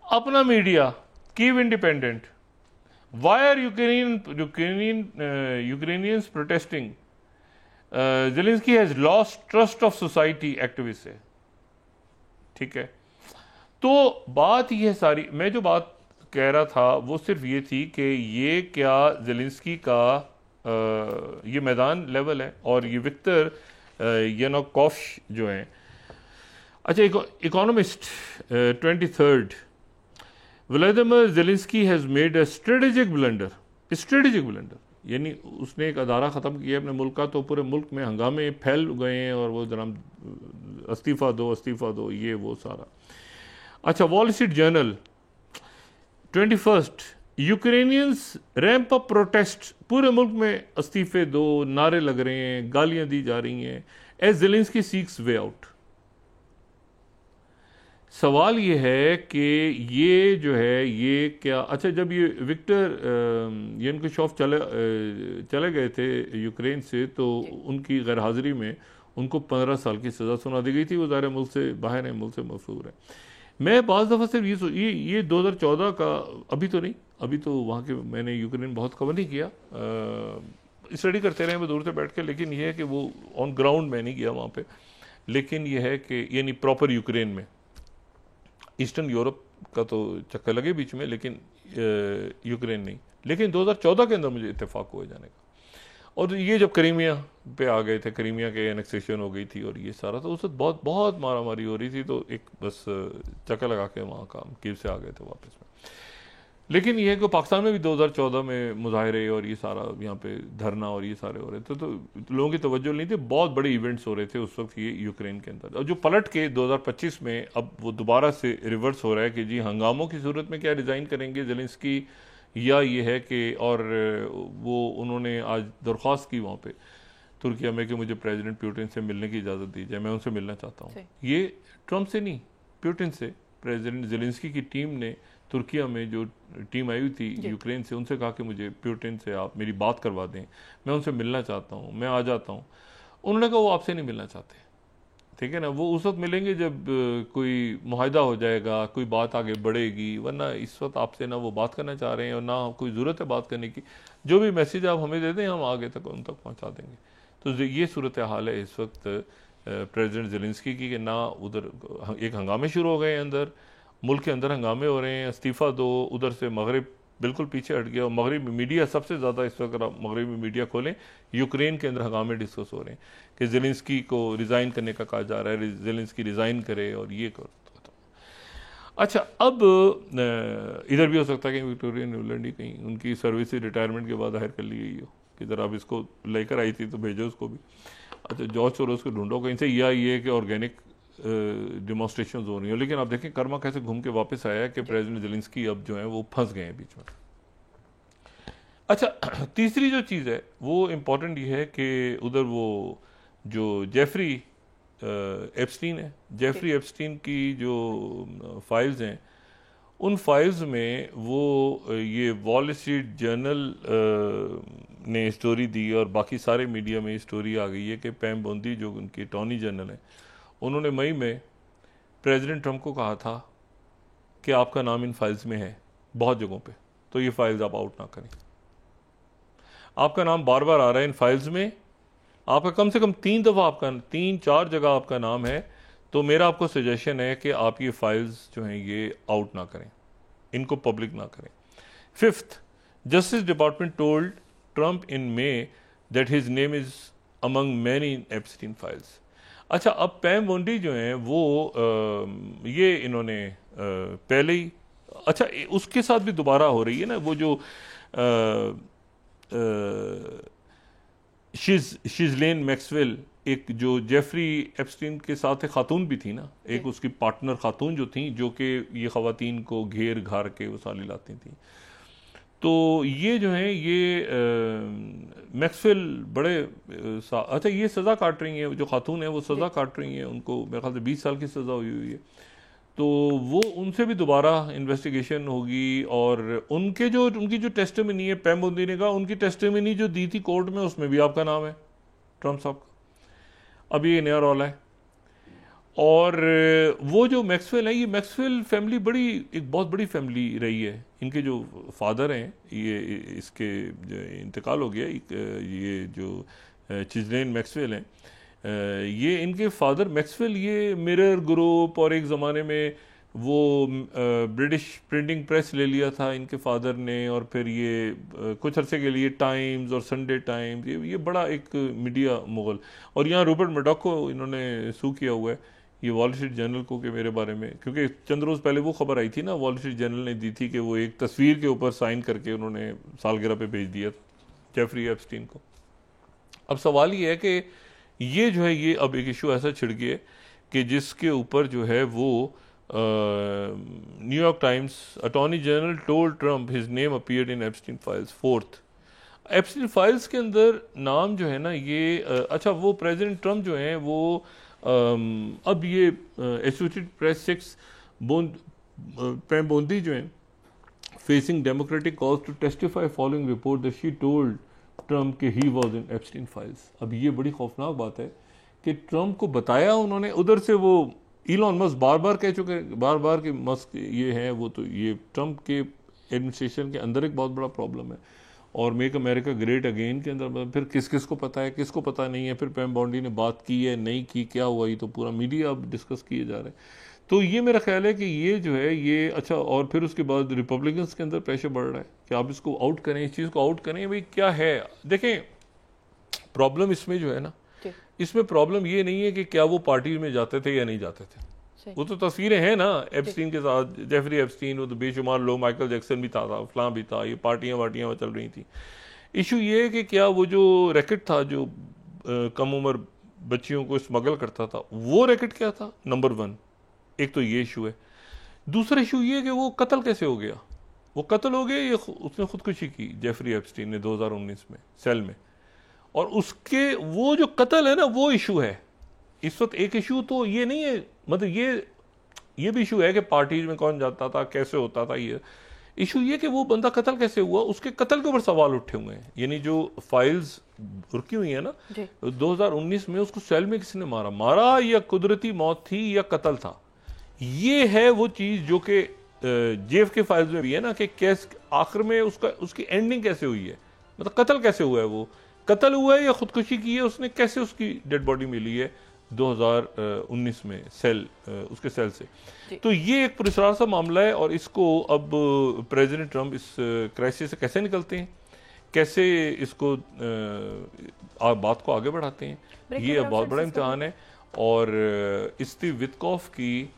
Apna media, Kyiv Independent. Why are Ukrainians protesting? Zelensky has lost trust of society, activists है, ठीक है। तो बात ये सारी, मैं जो बात कह रहा था वो सिर्फ ये थी कि ये क्या ज़ेलेंस्की का ये मैदान लेवल है और ये विक्टर यानुकोविच जो हैं। अच्छा, economist 23rd Vladimir Zelensky has made a strategic blunder, यानी उसने एक अदारा ख़त्म किया अपने मुल्क का, तो पूरे मुल्क में हंगामे फैल गए हैं और वो जनाब इस्तीफ़ा दो ये वो सारा। अच्छा, wall street journal 21st Ukrainians ramp up protest, पूरे मुल्क में इस्तीफ़े दो नारे लग रहे हैं, गालियां दी जा रही हैं as Zelensky seeks way out. सवाल ये है कि ये जो है ये क्या, अच्छा जब ये विक्टर यानुकोविच चले गए थे यूक्रेन से तो उनकी गैर हाजिरी में उनको 15 साल की सज़ा सुना दी गई थी। वो ज़ाहिर मुल्क से बाहर है, मुल्क से मफरूर है। मैं बाज़ दफ़ा सिर्फ ये 2014 का, अभी तो नहीं, अभी तो वहाँ के मैंने यूक्रेन बहुत कवर नहीं किया, स्टडी करते रहे मैं दूर से बैठ के, लेकिन ये है कि वो ऑन ग्राउंड मैं नहीं गया वहाँ पे। लेकिन ये है कि यानी प्रॉपर यूक्रेन में, ईस्टर्न यूरोप का तो चक्कर लगे बीच में, लेकिन यूक्रेन नहीं। लेकिन 2014 के अंदर मुझे इत्तेफाक हुए जाने का, और ये जब क्रीमिया पे आ गए थे, क्रीमिया के एनेक्सेशन हो गई थी और ये सारा, तो उस वक्त बहुत बहुत मारा मारी हो रही थी, तो एक बस चक्कर लगा के वहाँ काम कीव से आ गए थे वापस में। लेकिन ये है कि पाकिस्तान में भी 2014 में मुजाहरे और ये सारा यहाँ पे धरना और ये सारे हो रहे थे, तो लोगों की तवज्जो नहीं थी, बहुत बड़े इवेंट्स हो रहे थे उस वक्त ये यूक्रेन के अंदर। और जो पलट के 2025 में अब वो दोबारा से रिवर्स हो रहा है कि जी हंगामों की सूरत में क्या रिज़ाइन करेंगे ज़ेलेंस्की, या ये है कि, और वो उन्होंने आज दरख्वास्त की वहाँ पे तुर्किया में कि मुझे प्रेसिडेंट पुतिन से मिलने की इजाज़त दी जाए, मैं उनसे मिलना चाहता हूँ। ये ट्रंप से नहीं, पुतिन से। प्रेसिडेंट ज़ेलेंस्की की टीम ने तुर्किया में जो टीम आई हुई थी यूक्रेन से, उनसे कहा कि मुझे पुतिन से आप मेरी बात करवा दें, मैं उनसे मिलना चाहता हूँ, मैं आ जाता हूँ। उन्होंने कहा वो आपसे नहीं मिलना चाहते, ठीक है ना, वो उस वक्त मिलेंगे जब कोई मुआहदा हो जाएगा, कोई बात आगे बढ़ेगी, वरना इस वक्त आपसे ना वो बात करना चाह रहे हैं और ना कोई ज़रूरत है बात करने की। जो भी मैसेज आप हमें दे दें हम आगे तक उन तक पहुँचा देंगे। तो ये सूरत हाल है इस वक्त प्रेसिडेंट ज़ेलेंस्की की, कि ना उधर एक हंगामे शुरू हो गए अंदर, मुल्क के अंदर हंगामे हो रहे हैं, इस्तीफ़ा दो, उधर से मगरिब बिल्कुल पीछे हट गया, और मगरिबी मीडिया सबसे ज़्यादा इस वक्त मगरिबी मीडिया खोलें, यूक्रेन के अंदर हंगामे डिस्कस हो रहे हैं कि ज़ेलेंस्की को रिज़ाइन करने का कहा जा रहा है, ज़ेलेंस्की रिज़ाइन करे और ये करो। अच्छा, अब इधर भी हो सकता है कि विक्टोरिया न्यूलैंड ही कहीं उनकी सर्विस से रिटायरमेंट के बाद हायर कर ली गई हो कि ज़रा अब इसको लेकर आई थी तो भेजो उसको भी। अच्छा, जॉर्ज सोरोस को ढूंढो कहीं से, या ये कि ऑर्गेनिक डिमॉन्स्ट्रेशन हो रही हो। लेकिन आप देखें कर्मा कैसे घूम के वापस आया कि प्रेसिडेंट ज़ेलेंस्की अब जो है वो फंस गए हैं बीच में। अच्छा, तीसरी जो चीज़ है वो इम्पोर्टेंट ये है कि उधर वो जो जेफरी एप्स्टीन है, जेफरी एप्स्टीन की जो फाइल्स हैं, उन फाइल्स में वो ये वॉल स्ट्रीट जर्नल ने स्टोरी दी और बाकी सारे मीडिया में स्टोरी आ गई है कि पैम बोंदी जो उनके अटॉर्नी जनरल हैं, उन्होंने मई में प्रेसिडेंट ट्रंप को कहा था कि आपका नाम इन फाइल्स में है बहुत जगहों पे, तो ये फाइल्स आप आउट ना करें। आपका नाम बार बार आ रहा है इन फाइल्स में, आपका कम से कम 3 दफ़ा आपका 3-4 जगह आपका नाम है, तो मेरा आपको सजेशन है कि आप ये फाइल्स जो हैं ये आउट ना करें, इनको पब्लिक ना करें। Fifth, justice department told Trump in may that his name is among many Epstein files. अच्छा, अब पैम बोंडी जो हैं वो ये इन्होंने पहले ही, अच्छा उसके साथ भी दोबारा हो रही है ना, वो जो शिज़लेन मैक्सवेल, एक जो जेफरी एप्स्टीन के साथ एक खातून भी थी ना, एक उसकी पार्टनर खातून जो थी, जो कि ये ख़वातीन को घेर घार के वो साली लाती थी। तो ये जो हैं ये मैक्सवेल बड़े अच्छा ये सज़ा काट रही हैं, जो खातून है वो सज़ा काट रही हैं, उनको मेरे ख्याल से 20 साल की सज़ा हुई है। तो वो उनसे भी दोबारा इन्वेस्टिगेशन होगी, और उनकी जो टेस्टिमनी है, पैम बोंडी ने कहा उनकी टेस्टिमनी जो दी थी कोर्ट में उसमें भी आपका नाम है, ट्रंप साहब का। अब ये नया रौला है। और वो जो मैक्सवेल है, ये मैक्सवेल फैमिली एक बहुत बड़ी फैमिली रही है। इनके जो फादर हैं, ये इसके इंतकाल हो गया, ये जो चिज़लेन मैक्सवेल हैं, ये इनके फादर मैक्सवेल ये मिरर ग्रुप, और एक ज़माने में वो ब्रिटिश प्रिंटिंग प्रेस ले लिया था इनके फादर ने, और फिर ये कुछ अरसे के लिए टाइम्स और संडे टाइम्स, ये बड़ा एक मीडिया मुगल। और यहाँ रूपर्ट मैडॉक को इन्होंने सू किया हुआ है, ये वॉल स्ट्रीट जर्नल को, कि मेरे बारे में, क्योंकि चंद रोज़ पहले वो खबर आई थी ना, वॉल स्ट्रीट जर्नल ने दी थी कि वो एक तस्वीर के ऊपर साइन करके उन्होंने सालगिरह पे भेज दिया जेफरी एप्स्टीन को। अब सवाल ये है कि ये जो है ये अब एक इशू ऐसा छिड़ गया कि जिसके ऊपर जो है वो New York times, attorney general told Trump his name appeared in Epstein files. Fourth, Epstein files के अंदर नाम जो है ना ये अच्छा वो प्रेसिडेंट ट्रंप जो हैं वो अब ये एसोसिएटेड प्रेस 6 पैम बोंडी जो हैं facing Democratic calls to testify following report that she told Trump के he was in Epstein files. अब ये बड़ी खौफनाक बात है कि ट्रंप को बताया उन्होंने, उधर से वो इलॉन मस्क बार बार कह चुके, बार बार कि मस्क ये है वो, तो ये ट्रंप के एडमिनिस्ट्रेशन के अंदर एक बहुत बड़ा प्रॉब्लम है। और मेक अमेरिका ग्रेट अगेन के अंदर फिर किस किस को पता है, किसको पता नहीं है, फिर पैम बोंडी ने बात की है नहीं की, क्या हुआ, ये तो पूरा मीडिया अब डिस्कस किए जा रहे हैं। तो ये मेरा ख्याल है कि ये जो है ये अच्छा, और फिर उसके बाद रिपब्लिकन्स के अंदर प्रेशर बढ़ रहा है कि आप इसको आउट करें, इस चीज़ को आउट करें। भाई क्या है, देखें प्रॉब्लम इसमें जो है ना, इसमें प्रॉब्लम ये नहीं है कि क्या वो पार्टी में जाते थे या नहीं जाते थे, वो तो तस्वीरें हैं ना एप्स्टीन के साथ, जेफरी एप्स्टीन, वो तो बेशुमार लोग, माइकल जैक्सन भी था फलां भी था, ये पार्टियां वार्टियां चल रही थी। इशू ये है कि क्या वो जो रैकेट था जो कम उम्र बच्चियों को स्मगल करता था, वो रैकेट क्या था, नंबर 1। एक तो ये इशू है। दूसरा इशू ये है कि वो कत्ल कैसे हो गया, वो कत्ल हो गया, ये उसने खुदकुशी की जेफरी एप्स्टीन ने 2019 में सेल में, और उसके वो जो कत्ल है ना वो इशू है इस वक्त। एक इशू तो ये नहीं है, मतलब ये भी इशू है कि पार्टी में कौन जाता था, कैसे होता था, ये इशू ये कि वो बंदा कत्ल कैसे हुआ, उसके कत्ल के ऊपर सवाल उठे हुए हैं। यानी जो फाइल्स रुकी हुई है ना 2019 में, उसको सेल में किसने मारा या कुदरती मौत थी या कत्ल था, ये है वो चीज जो कि जेफ के फाइल्स में भी है ना, कि कैसे आखिर में उसकी एंडिंग कैसे हुई है, मतलब कत्ल कैसे हुआ है, वो कत्ल हुआ है या खुदकुशी की है उसने, कैसे उसकी डेड बॉडी मिली है 2019 में उसके सेल से। तो ये एक पुरस्कार सा मामला है, और इसको अब प्रेसिडेंट ट्रंप इस क्राइसिस से कैसे निकलते हैं, कैसे इसको बात को आगे बढ़ाते हैं, ये अब बहुत बड़ा इम्तिहान है। और स्टीव विटकॉफ की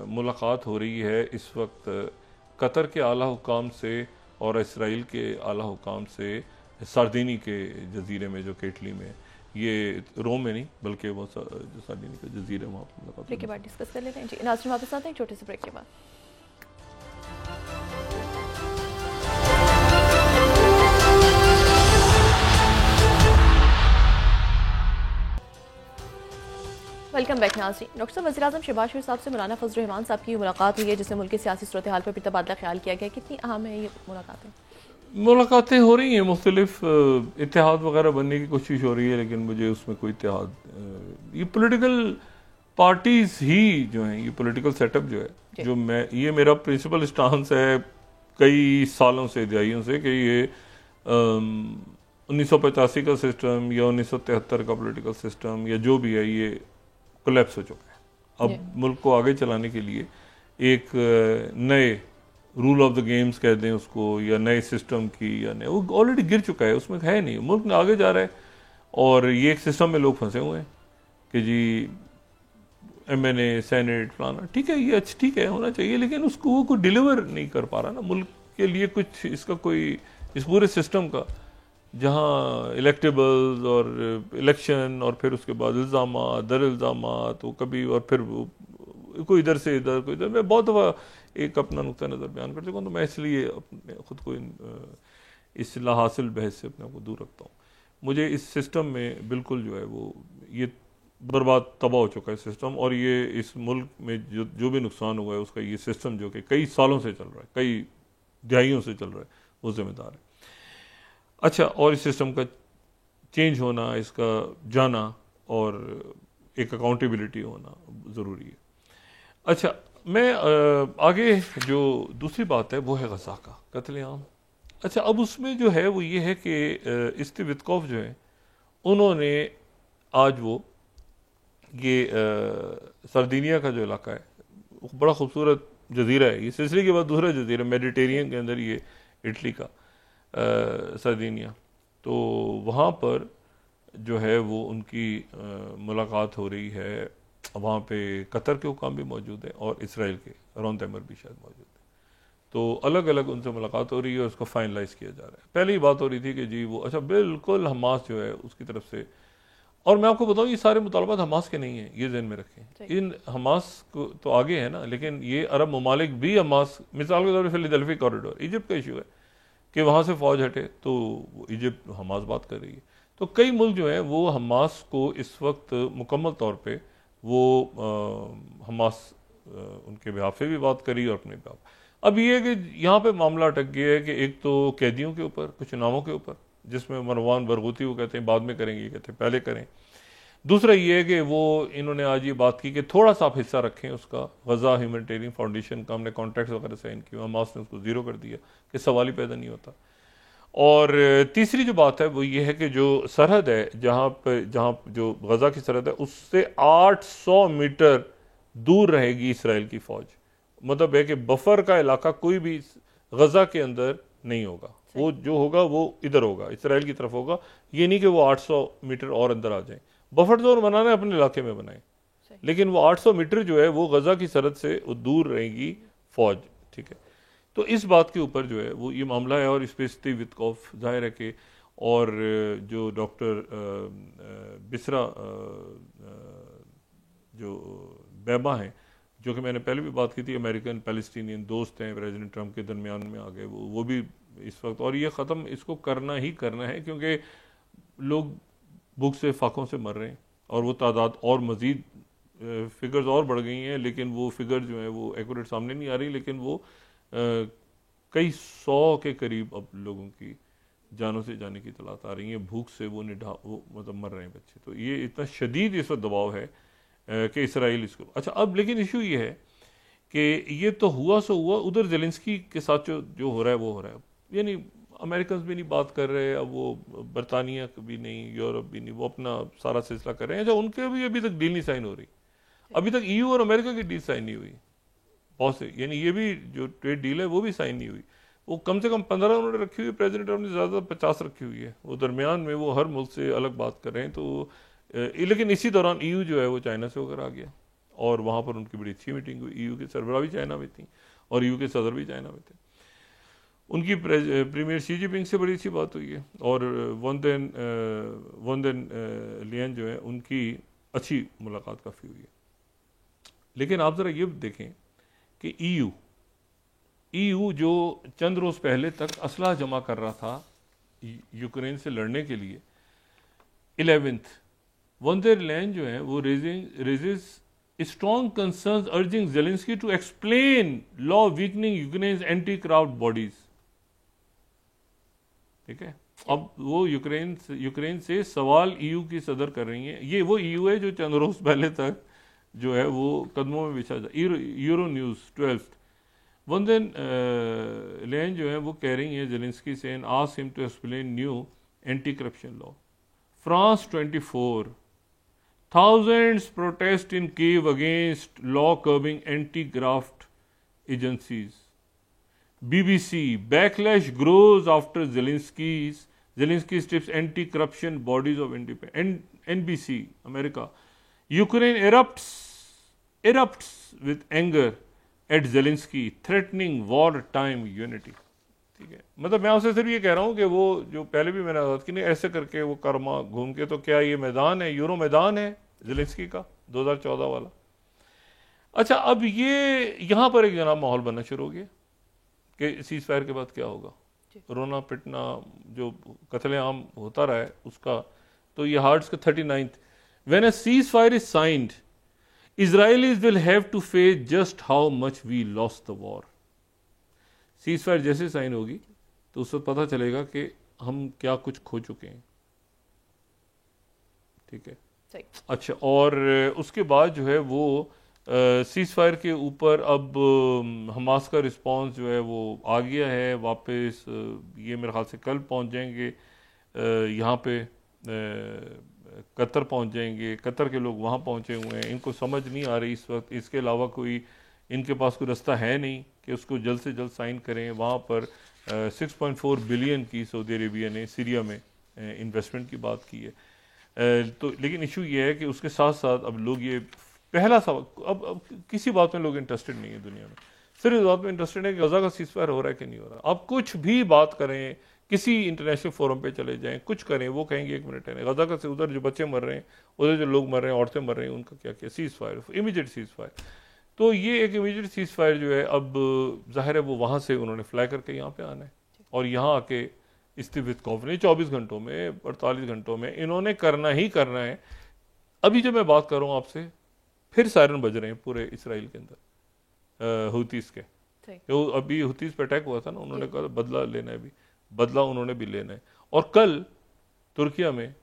मुलाकात हो रही है इस वक्त कतर के आला हुकाम से और इसराइल के आला हुकाम से सार्दिनी के जजीरे में, जो केटली में, ये रोम में नहीं बल्कि वो सार्दिनी का जजीरा, वहाँ पर मुलाकात। ब्रेक के बाद डिस्कस कर लेते हैं जी। नाज़रीन वापस आते हैं एक छोटे से ब्रेक के बाद। वेलकम बैक नाज़रीन। डॉक्टर साहब, वज़ीर-ए-आज़म शहबाज शरीफ साहब से मौलाना फजल रहमान साहब की मुलाकात हुई है, जिसमें मुल्क की सियासी सूरत हाल पर भी तबादला ख्याल किया गया। कितनी अहम है ये मुलाकातें? मुलाकातें हो रही हैं, मुख्तलिफ इत्तेहाद वगैरह बनने की कोशिश हो रही है, लेकिन मुझे उसमें कोई इत्तेहाद, ये पॉलिटिकल पार्टीज ही जो हैं, ये पॉलिटिकल सेटअप जो है, जो ये मेरा प्रिंसिपल स्टांस है कई सालों से, दहाइयों से, कि ये 1985 का सिस्टम या 1973 का पॉलिटिकल सिस्टम या जो भी है, ये कोलैप्स हो चुका है। अब मुल्क को आगे चलाने के लिए एक नए रूल ऑफ द गेम्स कह दें उसको, या नए सिस्टम की, या नए, वो ऑलरेडी गिर चुका है, उसमें है नहीं, मुल्क में आगे जा रहा है। और ये एक सिस्टम में लोग फंसे हुए हैं कि जी MNA सेनेट फलाना, ठीक है, ये अच्छा, ठीक है, होना चाहिए, लेकिन उसको वो कोई डिलीवर नहीं कर पा रहा ना मुल्क के लिए कुछ, इसका कोई, इस पूरे सिस्टम का, जहाँ इलेक्टेबल्स और इलेक्शन और फिर उसके बाद इल्ज़ाम दर इल्ज़ाम, तो कभी, और फिर कोई इधर से इधर, कोई इधर। मैं बहुत दफ़ा एक अपना नुक्ता नज़र बयान कर चुका हूँ, तो मैं इसलिए अपने खुद को इस लाहासिल बहस से अपने को दूर रखता हूँ। मुझे इस सिस्टम में बिल्कुल जो है वो ये बर्बाद, तबाह हो चुका है सिस्टम, और ये इस मुल्क में जो भी नुकसान हुआ है उसका ये सिस्टम जो कि कई सालों से चल रहा है, कई दहाइयों से चल रहा है, वो जिम्मेदार है। अच्छा, और इस सिस्टम का चेंज होना, इसका जाना, और एक अकाउंटेबिलिटी होना ज़रूरी है। अच्छा, मैं आगे जो दूसरी बात है वो है गज़ा का कत्लेआम। अच्छा, अब उसमें जो है वो ये है कि स्टीव वित्कोफ जो है, उन्होंने आज वो ये सरदिनिया का जो इलाका है, बड़ा खूबसूरत जजीरा है, ये सिसिली के बाद दूसरा जजीरा मेडिटेरियन के अंदर, ये इटली का सरदिनिया, तो वहाँ पर जो है वो उनकी मुलाकात हो रही है। वहाँ पे कतर के हुकाम भी मौजूद हैं और इसराइल के रॉन तैमर भी शायद मौजूद है, तो अलग अलग उनसे मुलाकात हो रही है और उसको फाइनलाइज किया जा रहा है। पहले ही बात हो रही थी कि जी वो, अच्छा, बिल्कुल हमास जो है उसकी तरफ से, और मैं आपको बताऊं ये सारे मुतालबात हमास के नहीं हैं, ये ज़हन में रखें। इन हमास को तो आगे है ना, लेकिन ये अरब ममालिक भी हमास, मिसाल के तौर पर फिलाडेल्फी कॉरिडोर, इजिप्ट का इशू है कि वहाँ से फ़ौज हटे, तो इजिप्ट हमास बात कर रही है। तो कई मुल्क जो हैं वो हमास को इस वक्त मुकम्मल तौर पे वो हमास उनके बिहाफ पे भी बात करी और अपने बिहाफ। अब ये है कि यहाँ पे मामला अटक गया है कि एक तो कैदियों के ऊपर, कुछ नामों के ऊपर, जिसमें मरवान बरगूती वो कहते हैं बाद में करेंगे, ये कहते हैं पहले करें। दूसरा ये है कि वो इन्होंने आज ये बात की कि थोड़ा सा आप हिस्सा रखें उसका, गज़ा ह्यूमैनिटेरियन फाउंडेशन का हमने कॉन्ट्रैक्ट वगैरह साइन किया, हमास ने उसको ज़ीरो कर दिया कि सवाल ही पैदा नहीं होता। और तीसरी जो बात है वो ये है कि जो सरहद है, जहाँ जो गज़ा की सरहद है, उससे 800 मीटर दूर रहेगी इसराइल की फ़ौज। मतलब है कि बफर का इलाका कोई भी गज़ा के अंदर नहीं होगा, वो जो होगा वो इधर होगा, इसराइल की तरफ होगा। ये नहीं कि वो 800 मीटर और अंदर आ जाए। बफर जोन बनाना है अपने इलाके में बनाए, लेकिन वो 800 मीटर जो है वो गज़ा की सरहद से दूर रहेगी फ़ौज, ठीक है। तो इस बात के ऊपर जो है वो ये मामला है, और इस पर स्टीव वित्कोफ जाहिर है कि, और जो डॉक्टर बिसरा जो बैबा हैं, जो कि मैंने पहले भी बात की थी, अमेरिकन पैलेस्टीनियन दोस्त हैं प्रेसिडेंट ट्रंप के दरमियान में आ गए, वो भी इस वक्त, और ये ख़त्म इसको करना ही करना है, क्योंकि लोग भूख से फाकों से मर रहे हैं, और वो तादाद और मज़ीद फिगर्स और बढ़ गई हैं, लेकिन वो फिगर जो है वो एक्यूरेट सामने नहीं आ रही, लेकिन वो कई 100 के करीब अब लोगों की जानों से जाने की तलाश आ रही है, भूख से वो मतलब मर रहे हैं बच्चे। तो ये इतना शदीद इस वक्त दबाव है कि इसराइल इसको, अच्छा, अब लेकिन इशू ये है कि ये तो हुआ सो हुआ, उधर ज़ेलेंस्की के साथ जो हो रहा है वो हो रहा है, यानी अमेरिकन भी नहीं बात कर रहे, अब वो बरतानिया भी नहीं, यूरोप भी नहीं, वो अपना सारा सिलसिला कर रहे हैं। जो उनके भी अभी तक डील नहीं साइन हो रही, अभी तक EU और अमेरिका की डील साइन नहीं हुई बहुत से, यानी ये भी जो ट्रेड डील है वो भी साइन नहीं हुई। वो कम से कम 15 उन्होंने रखी हुई, प्रेसिडेंट ने ज़्यादा 50 रखी हुई है, वो दरमियान में वो हर मुल्क से अलग बात कर रहे हैं। तो लेकिन इसी दौरान EU जो है वो चाइना से होकर आ गया, और वहाँ पर उनकी बड़ी अच्छी मीटिंग हुई। EU के सरबराह भी चाइना में थी और EU के सदर भी चाइना में थे। उनकी प्रीमियर शी जिनपिंग से बड़ी अच्छी बात हुई है, और वन देन लियन जो है उनकी अच्छी मुलाकात काफ़ी हुई है। लेकिन आप ज़रा ये देखें कि EU जो चंद रोज़ पहले तक असलहा जमा कर रहा था यूक्रेन से लड़ने के लिए, 11th वन देर लैन जो है वो raises strong concerns urging Zelensky to explain law weakening Ukraine's anti-craft bodies। ठीक है, अब वो यूक्रेन से सवाल EU की सदर कर रही हैं। ये वो EU है जो चंद रोज पहले तक जो है वो कदमों में बिछा जा। यूरो न्यूज़ 12 वंदन लेन जो है वो कह रही हैं जेलेंस्की से, ask him to explain new anti corruption law. France 24, thousands protest in Kiev against law curbing anti-graft agencies. BBC, backlash grows after Zelensky tips anti-corruption bodies of independence. NBC, America, Ukraine erupts with anger at Zelensky, threatening wartime unity. ठीक है, मतलब मैं आपसे सिर्फ ये कह रहा हूँ कि वो जो पहले भी मैंने बात की नहीं, ऐसे करके वो कर्मा घूम के, तो क्या ये मैदान है, यूरो मैदान है ज़ेलेंस्की का 2014 वाला। अच्छा, अब ये यहाँ पर एक जनाब माहौल बनना शुरू हो गया कि सीज फायर के बाद क्या होगा, रोना पिटना जो कत्लेआम होता रहा है उसका। तो ये हार्ट्स का 39th, when a cease fire is signed Israelis will have to face just how much we lost the war. Cease fire जैसे साइन होगी तो उससे पता चलेगा कि हम क्या कुछ खो चुके हैं। ठीक है, अच्छा, और उसके बाद जो है वो सीज फायर के ऊपर अब हमास का रिस्पांस जो है वो आ गया है वापस। ये मेरे ख्याल से कल पहुंच जाएंगे यहाँ पे, कतर पहुंच जाएंगे। कतर के लोग वहाँ पहुँचे हुए हैं, इनको समझ नहीं आ रही इस वक्त, इसके अलावा कोई इनके पास कोई रास्ता है नहीं कि उसको जल्द से जल्द साइन करें। वहाँ पर 6.4 बिलियन की सऊदी अरेबिया ने सीरिया में इन्वेस्टमेंट की बात की है। तो लेकिन इशू ये है कि उसके साथ साथ अब लोग ये पहला सवाल, अब किसी बात में लोग इंटरेस्टेड नहीं है दुनिया में, सिर्फ इस बात में इंटरेस्टेड है कि गजा का सीज फायर हो रहा है कि नहीं हो रहा। अब कुछ भी बात करें, किसी इंटरनेशनल फोरम पे चले जाएं, कुछ करें, वो कहेंगे 1 मिनट है, गजा का से उधर जो बच्चे मर रहे हैं, उधर जो लोग मर रहे हैं, औरतें मर रही हैं, उनका क्या क्या, cease fire, immediate cease fire. तो ये एक इमीडिएट सीज फायर जो है, अब जाहिर है वो वहाँ से उन्होंने फ्लाई करके यहाँ पे आना है और यहाँ आके इस्तीफित कॉन्फ्रेंस 24 घंटों में, 48 घंटों में इन्होंने करना ही करना है। अभी जब मैं बात कर रहा हूँ आपसे, फिर सायरन बज रहे हैं पूरे इसराइल के अंदर हुतीस के। तो अभी हुतीस पे अटैक हुआ था ना, उन्होंने कहा बदला लेना है, भी बदला उन्होंने भी लेना है। और कल तुर्किया में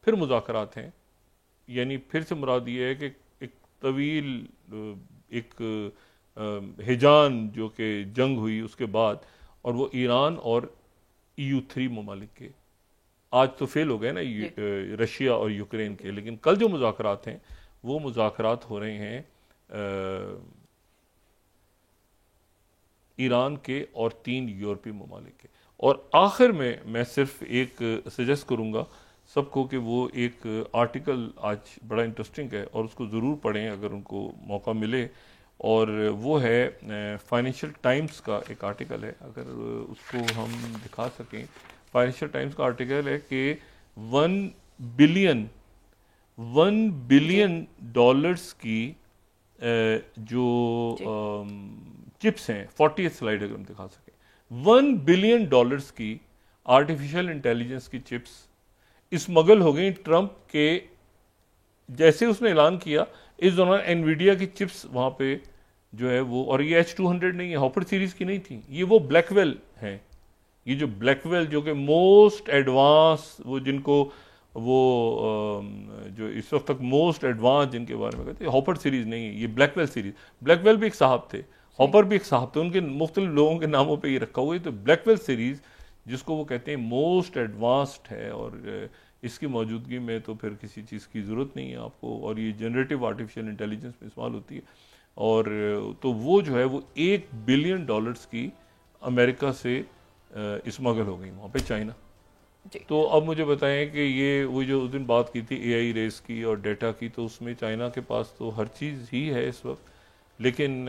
फिर मुज़ाकरात हैं, यानी फिर से मुराद ये है कि एक तवील एक हिजान जो कि जंग हुई उसके बाद, और वो ईरान और EU3 ममालिक के आज तो फेल हो गए ना, रशिया और यूक्रेन के, लेकिन कल जो मुज़ाकरात हैं वो मुज़ाकरात हो रहे हैं ईरान के और 3 यूरोपीय ममालिक के। और आखिर में मैं सिर्फ एक सजेस्ट करूंगा सबको कि वो एक आर्टिकल आज बड़ा इंटरेस्टिंग है और उसको ज़रूर पढ़ें अगर उनको मौका मिले, और वो है फाइनेंशियल टाइम्स का एक आर्टिकल है, अगर उसको हम दिखा सकें। फाइनेंशियल टाइम्स का आर्टिकल है कि 1 बिलियन डॉलर्स की जो चिप्स हैं, 40th स्लाइड अगर हम दिखा सकें, 1 बिलियन डॉलर्स की आर्टिफिशियल इंटेलिजेंस की चिप्स स्मगल हो गई ट्रंप के जैसे उसने ऐलान किया। इस दौरान एनवीडिया की चिप्स वहाँ पे जो है वो, और ये H200 नहीं है, हॉपर सीरीज की नहीं थी, ये वो ब्लैकवेल हैं। ये जो ब्लैकवेल जो कि मोस्ट एडवांस, वो जिनको वो जो इस वक्त तक मोस्ट एडवांस जिनके बारे में कहते हैं, हॉपर सीरीज नहीं है, ये ब्लैकवेल सीरीज। ब्लैकवेल भी एक साहब थे, हॉपर भी एक साहब थे, उनके मुख्तलिफ लोगों के नामों पे ये रखा हुआ है। तो ब्लैकवेल सीरीज जिसको वो कहते हैं मोस्ट एडवांस्ड है, और इसकी मौजूदगी में तो फिर किसी चीज़ की ज़रूरत नहीं है आपको, और ये जनरेटिव आर्टिफिशियल इंटेलिजेंस में इस्तेमाल होती है। और तो वो जो है वो 1 बिलियन डॉलर्स की अमेरिका से स्मगल हो गई वहाँ पे, चाइना। तो अब मुझे बताएं कि ये वो जो उस दिन बात की थी AI रेस की और डेटा की, तो उसमें चाइना के पास तो हर चीज़ ही है इस वक्त, लेकिन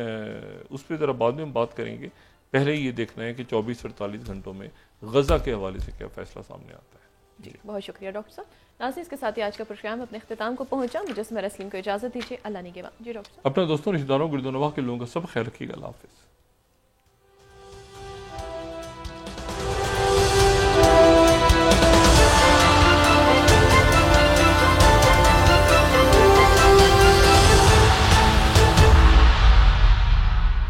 उस पर ज़रा बाद में हम बात करेंगे। पहले ये देखना है कि 24-48 घंटों में गजा के हवाले से क्या फैसला सामने आता है। जी, बहुत शुक्रिया डॉक्टर साहब। नाज़रीन, इसके साथ ही आज का प्रोग्राम अपने इख्तिताम को पहुंचा। मुझे इसमें रस्लीम को इजाज़त दीजिए। अल्लाह ने के बाद जी डॉक्टर साहब, अपने दोस्तों, रिश्तेदारों, गिरदोनवाह के लोगों का सब ख्याल रखिएगा। अल्लाह हाफ़िज़।